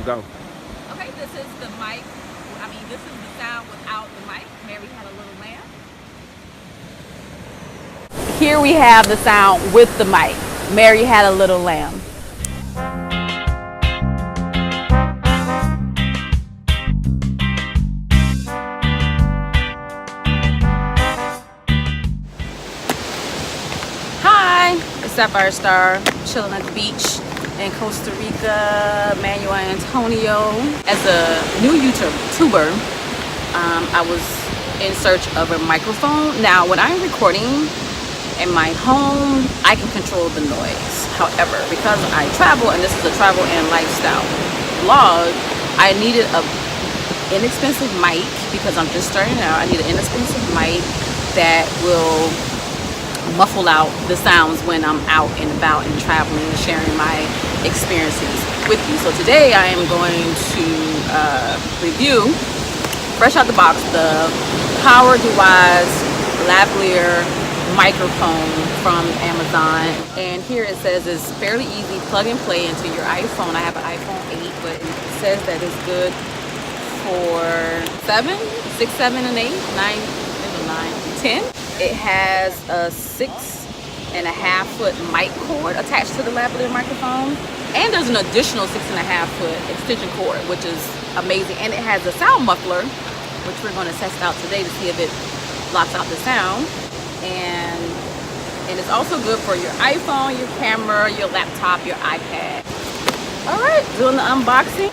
go. Okay, this is the mic. This is the sound without the mic. Mary had a little lamb. Here we have the sound with the mic. Mary had a little lamb. Hi, it's Sapphire Star, chilling at the beach in Costa Rica, Manuel Antonio. As a new YouTuber, I was in search of a microphone. Now, when I'm recording in my home, I can control the noise. However, because I travel, and this is a travel and lifestyle vlog, I needed a inexpensive mic because I'm just starting out. I need an inexpensive mic that will muffle out the sounds when I'm out and about and traveling and sharing my experiences with you. So today I am going to review, fresh out the box, the Power Device lavalier microphone from Amazon. And here it says it's fairly easy, plug and play into your iPhone. I have an iPhone 8, but it says that it's good for 6, 7, and 8, 9, 10. It has a 6.5-foot mic cord attached to the lavalier microphone, and there's an additional 6.5-foot extension cord, which is amazing. And it has a sound muffler, which we're going to test out today to see if it blocks out the sound. And it's also good for your iPhone, your camera, your laptop, your iPad. All right, doing the unboxing.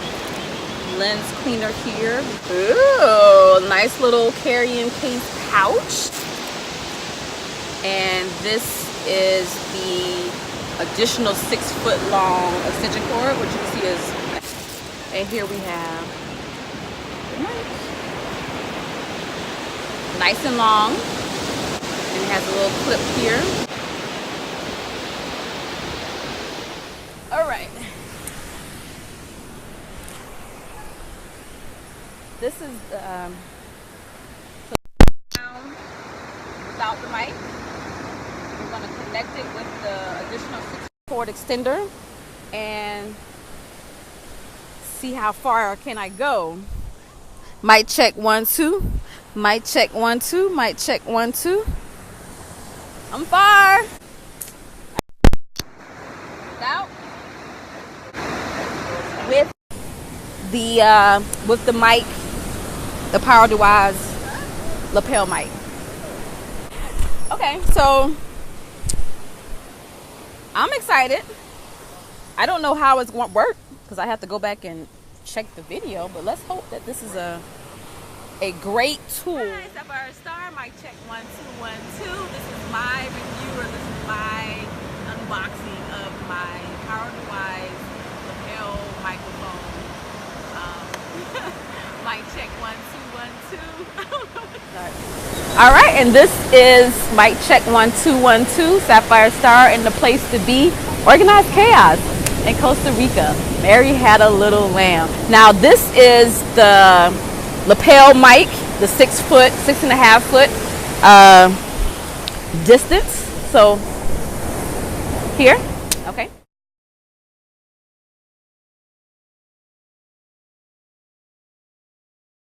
Lens cleaner here. Ooh, nice little carrying case pouch. And this is the additional 6-foot long extension cord, which you can see is, and here we have the mic. Nice and long, and it has a little clip here. All right. This is the sound without the mic. We're going to connect it with the additional 6-cord extender and see how far can I go. Mic check 1 2. Mic check 1 2. Mic check 1 2. I'm far. Without. With the mic, the Power Device lapel mic. Okay, so I'm excited. I don't know how it's going to work because I have to go back and check the video, but let's hope that this is a great tool. Hi, Sapphire Star, mic check 1 2 1 2. This is my review, or this is my unboxing of my Power Device lapel microphone. Mic check 1 2 1 2. All right, and this is mic check 1 2 1 2. Sapphire Star in the place to be. Organized chaos in Costa Rica. Mary had a little lamb. Now this is the lapel mic, the 6.5-foot distance. So here.